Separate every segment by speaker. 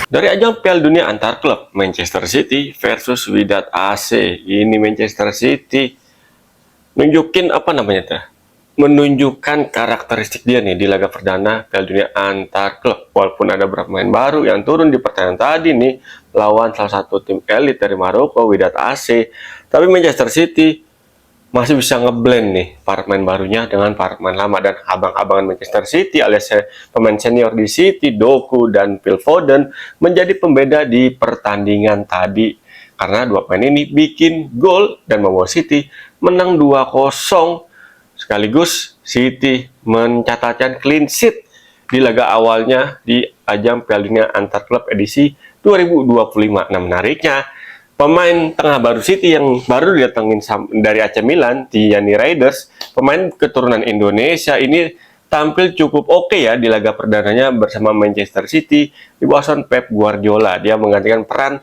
Speaker 1: Dari ajang Piala Dunia antar klub, Manchester City versus Wydad AC. Ini Manchester City nunjukin apa namanya tuh? Menunjukkan karakteristik dia nih di laga perdana Piala Dunia antar klub. Walaupun ada beberapa pemain baru yang turun di pertandingan tadi nih lawan salah satu tim elit dari Maroko, Wydad AC, tapi Manchester City masih bisa ngeblend nih para pemain barunya dengan para pemain lama, dan abang-abangan Manchester City alias pemain senior di City, Doku dan Phil Foden menjadi pembeda di pertandingan tadi karena dua pemain ini bikin gol dan membawa City menang 2-0, sekaligus City mencatatkan clean sheet di laga awalnya di ajang Piala Dunia antar klub edisi 2025. Nah, menariknya pemain tengah baru City yang baru didatengin dari AC Milan, Gianni Raiders, pemain keturunan Indonesia ini tampil cukup oke ya di laga perdananya bersama Manchester City di bawah Pep Guardiola. Dia menggantikan peran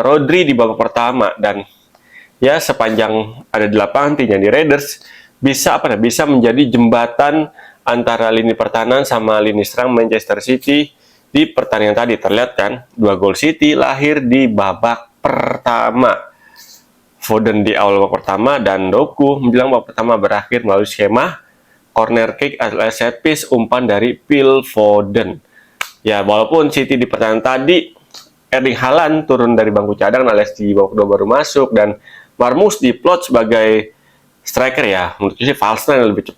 Speaker 1: Rodri di babak pertama, dan ya sepanjang ada di lapangan Gianni Raiders bisa menjadi jembatan antara lini pertahanan sama lini serang Manchester City di pertandingan tadi. Terlihat kan, 2 gol City lahir di babak pertama. Foden di awal babak pertama dan Doku menjelang babak pertama berakhir melalui skema corner kick alias set piece umpan dari Phil Foden. Ya, walaupun City di pertandingan tadi Erling Haaland turun dari bangku cadangan alias di babak kedua baru masuk, dan Marmoush diplot sebagai striker ya, menurut sih false nine lebih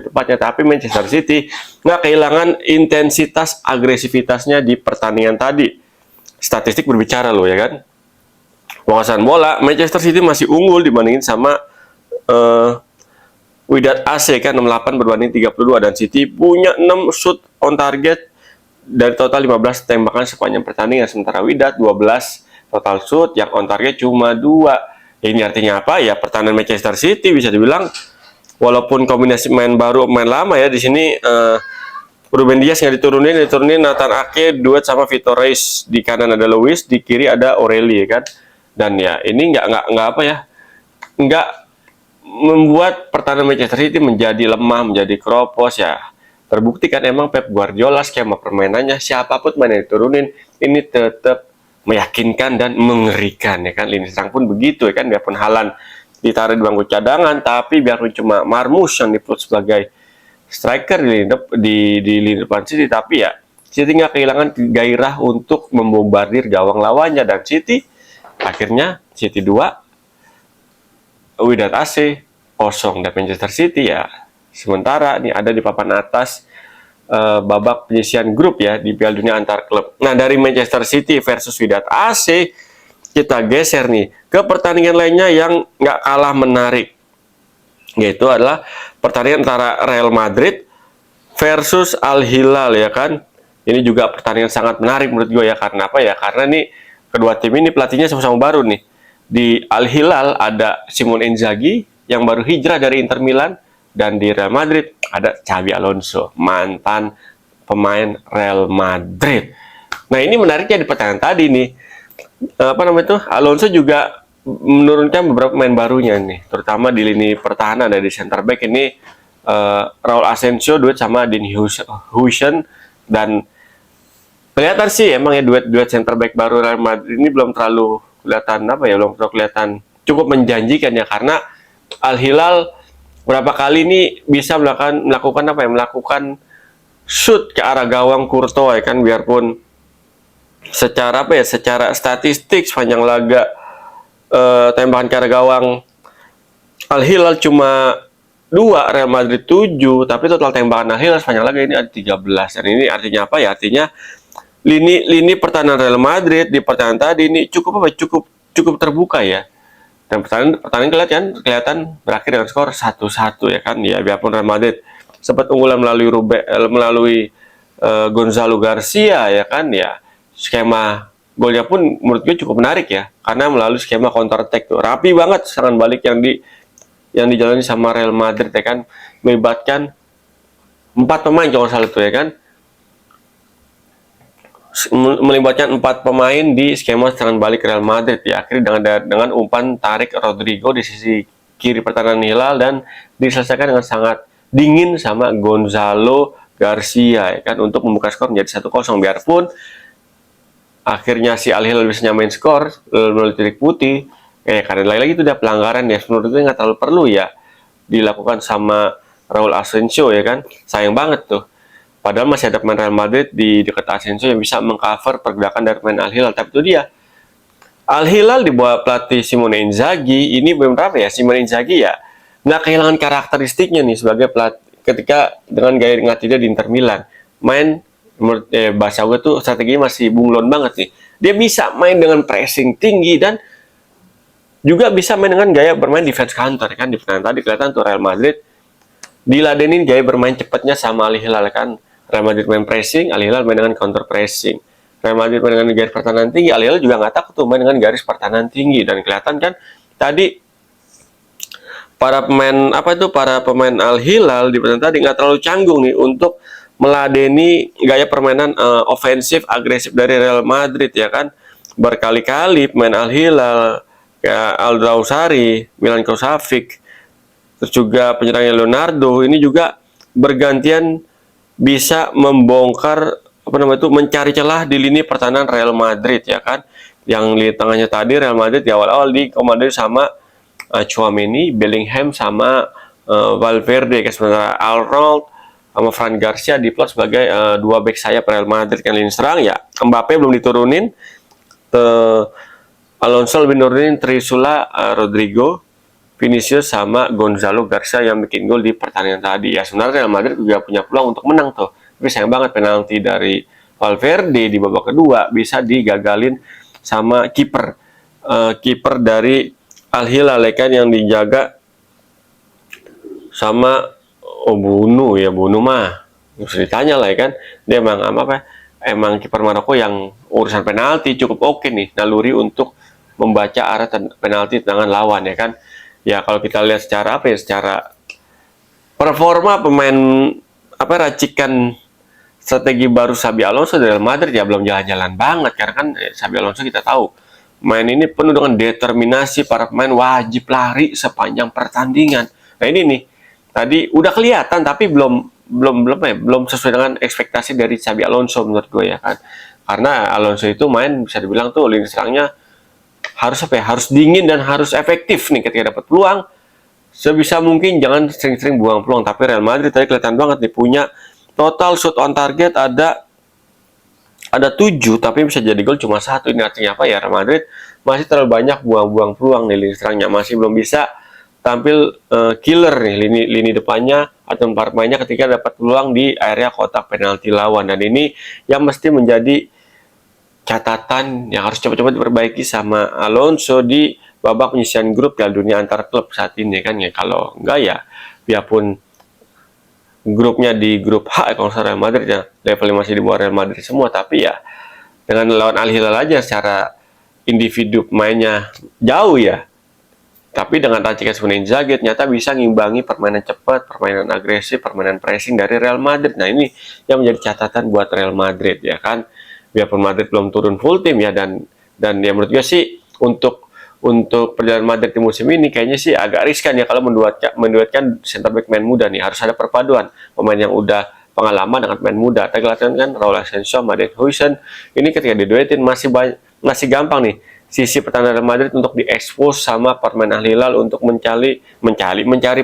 Speaker 1: tepatnya. Tapi Manchester City nggak kehilangan intensitas agresivitasnya di pertandingan tadi. Statistik berbicara loh ya kan. Penguasaan bola Manchester City masih unggul dibandingin sama Wydad AC kan, 68 berbanding 32, dan City punya 6 shoot on target dari total 15 tembakan sepanjang pertandingan, sementara Wydad 12 total shoot yang on target cuma 2. Ini artinya apa ya? Pertahanan Manchester City bisa dibilang walaupun kombinasi main baru main lama ya di sini, Ruben Dias nggak diturunin Nathan Ake duet sama Vitor Reis, di kanan ada Lewis, di kiri ada Aureli kan. Dan ya ini nggak membuat pertahanan Manchester City menjadi lemah, menjadi keropos ya. Terbukti kan emang Pep Guardiola skema permainannya siapapun main yang diturunin ini tetap meyakinkan dan mengerikan ya kan. Lini serang pun begitu ya kan, biarpun Haaland ditaruh di bangku cadangan, tapi biarpun cuma Marmoush yang diplot sebagai striker di lini depan City, tapi ya City nggak kehilangan gairah untuk membombardir gawang lawannya, dan City akhirnya City 2, Wydad AC 0, dan Manchester City ya sementara ini ada di papan atas babak penyisihan grup ya di Piala Dunia antar klub. Nah, dari Manchester City versus Wydad AC kita geser nih ke pertandingan lainnya yang nggak kalah menarik, yaitu adalah pertandingan antara Real Madrid versus Al Hilal ya kan. Ini juga pertandingan sangat menarik menurut gue ya, karena apa ya? Karena nih kedua tim ini pelatihnya sama-sama baru nih. Di Al Hilal ada Simone Inzaghi yang baru hijrah dari Inter Milan, dan di Real Madrid ada Xabi Alonso, mantan pemain Real Madrid. Nah, ini menariknya di pertandingan tadi nih, Alonso juga menurunkan beberapa pemain barunya nih, terutama di lini pertahanan. dari center back ini Raul Asensio duet sama Dean Huijsen, dan kelihatan sih emang ya duet center back baru Real Madrid ini belum terlalu kelihatan cukup menjanjikan ya, karena Al Hilal berapa kali ini bisa melakukan shoot ke arah gawang Courtois ya kan, biarpun secara statistik sepanjang laga tembakan ke arah gawang Al Hilal cuma 2, Real Madrid 7, tapi total tembakan Al Hilal sepanjang laga ini ada 13. Dan ini artinya apa ya? Artinya lini pertahanan Real Madrid di pertandingan tadi ini cukup terbuka ya. Dan pertandingan kelihatan berakhir dengan skor 1-1 ya kan. Ya, biarpun Real Madrid sempat unggulan melalui Gonzalo Garcia ya kan, ya skema golnya pun menurut gue cukup menarik ya, karena melalui skema counter attack tuh rapi banget serangan balik yang dijalani sama Real Madrid ya kan, melibatkan 4 pemain kalau salah tuh ya kan, melibatkan 4 pemain di skema serangan balik Real Madrid ya. Akhirnya dengan umpan tarik Rodrigo di sisi kiri pertahanan Hilal, dan diselesaikan dengan sangat dingin sama Gonzalo Garcia ya kan, untuk membuka skor menjadi 1-0. Biarpun akhirnya si Al Hilal bisa nyamain skor melalui titik putih. Karena lagi-lagi itu udah pelanggaran ya, menurut gue nggak terlalu perlu ya dilakukan sama Raul Asensio ya kan, sayang banget tuh. Padahal masih ada pemain Real Madrid di dekat Asensio yang bisa mengcover pergerakan dari pemain Al Hilal. Tapi itu dia, Al Hilal di bawah pelatih Simone Inzaghi ini belum berapa ya, Simone Inzaghi ya nggak kehilangan karakteristiknya nih sebagai pelatih ketika dengan gaya ngelatih dia di Inter Milan. Main menurut bahasa gue tuh strateginya masih bunglon banget nih. Dia bisa main dengan pressing tinggi dan juga bisa main dengan gaya bermain defense counter kan. Di pertandingan tadi kelihatan tuh Real Madrid diladenin gaya bermain cepatnya sama Al Hilal kan. Real Madrid main pressing, Al Hilal main dengan counter pressing. Real Madrid main dengan garis pertahanan tinggi, Al Hilal juga nggak takut tuh main dengan garis pertahanan tinggi. Dan kelihatan kan tadi para pemain Al Hilal di pertandingan tadi nggak terlalu canggung nih untuk meladeni gaya permainan ofensif agresif dari Real Madrid ya kan. Berkali-kali pemain Al Hilal kayak Al-Drawsari, Milan Kosavic, terus juga penyerangnya Leonardo ini juga bergantian bisa membongkar mencari celah di lini pertahanan Real Madrid ya kan. Yang di tengahnya tadi Real Madrid di awal-awal dikomandoi sama Tchouaméni, Bellingham sama Valverde, sementara Arnold sama Fran Garcia diplot sebagai dua back sayap Real Madrid. Kan lini serang ya Mbappe belum diturunin, Alonso lebih nurunin Trisula, Rodrigo, Vinicius sama Gonzalo Garcia yang bikin gol di pertandingan tadi ya. Sebenarnya Real Madrid juga punya peluang untuk menang tuh, tapi sayang banget penalti dari Valverde di babak kedua bisa digagalin sama kiper dari Al Hilal kan yang dijaga sama Bunu mah bisa ditanya lah ya kan. Dia emang kiper Maroko yang urusan penalti cukup oke nih, naluri untuk membaca arah penalti tangan lawan ya kan. Ya kalau kita lihat secara secara performa pemain racikan strategi baru Xabi Alonso dari Real Madrid ya belum jalan-jalan banget, karena kan Xabi Alonso kita tahu main ini penuh dengan determinasi, para pemain wajib lari sepanjang pertandingan. Nah ini nih tadi udah kelihatan tapi belum sesuai dengan ekspektasi dari Xabi Alonso menurut gue ya kan. Karena Alonso itu main bisa dibilang tuh lini serangnya harus dingin dan harus efektif nih ketika dapat peluang. Sebisa mungkin jangan sering-sering buang peluang. Tapi Real Madrid tadi kelihatan banget nih punya total shot on target ada 7 tapi bisa jadi gol cuma 1. Ini artinya apa ya, Real Madrid masih terlalu banyak buang-buang peluang di lini serangnya, masih belum bisa tampil killer nih lini depannya atau empat pemainnya ketika dapat peluang di area kotak penalti lawan. Dan ini yang mesti menjadi catatan yang harus cepat-cepat diperbaiki sama Alonso di babak penyisihan grup Piala Dunia antar klub saat ini kan ya. Kalau enggak ya biarpun grupnya di grup H kalau Real Madrid ya levelnya masih di bawah Real Madrid semua, tapi ya dengan lawan Al Hilal aja secara individu mainnya jauh ya, tapi dengan racikan Simone Inzaghi ternyata bisa ngimbangi permainan cepat, permainan agresif, permainan pressing dari Real Madrid. Nah ini yang menjadi catatan buat Real Madrid ya kan. Biarpun Madrid belum turun full tim ya, dan ya menurut gue sih untuk perjalanan Madrid di musim ini kayaknya sih agak riskan ya kalau menduetkan center back main muda nih. Harus ada perpaduan pemain yang udah pengalaman dengan main muda. Tadi kelihatan kan Raul Asensio, Martin Huijsen ini ketika diduetin masih gampang nih sisi pertahanan Real Madrid untuk diekspos sama permainan Al Hilal untuk mencari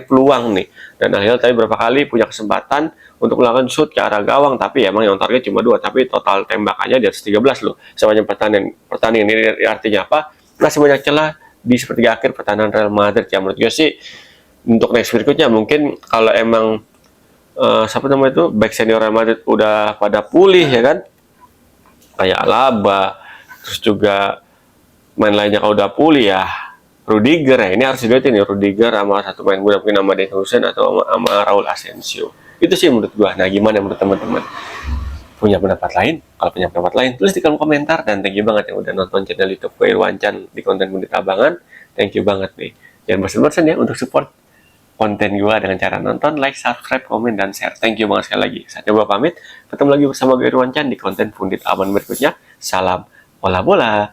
Speaker 1: peluang nih. Dan Al Hilal tadi berapa kali punya kesempatan untuk melakukan shoot ke arah gawang, tapi emang yang target cuma 2, tapi total tembakannya di atas 13 loh sepanjang pertandingan. Ini artinya apa? Masih banyak celah di sepertiga akhir pertahanan Real Madrid ya. Menurut gue sih untuk next berikutnya mungkin kalau emang back senior Real Madrid udah pada pulih ya kan, kayak Alaba, terus juga main lainnya kalau udah pulih ya Rudiger ya, ini harus dilihatin ya, Rudiger sama satu main muda mungkin sama Martin Huijsen atau sama Raul Asensio. Itu sih menurut gua. Nah gimana menurut teman-teman? Punya pendapat lain? Kalau punya pendapat lain tulis di kolom komentar. Dan thank you banget yang udah nonton channel YouTube gue Irwancan di konten Pundit Abangan. Thank you banget nih. Jangan bosan-bosan ya untuk support konten gua dengan cara nonton, like, subscribe, komen, dan share. Thank you banget sekali lagi. Saatnya gua pamit. Ketemu lagi bersama gue Irwancan di konten Pundit Abangan berikutnya. Salam bola-bola.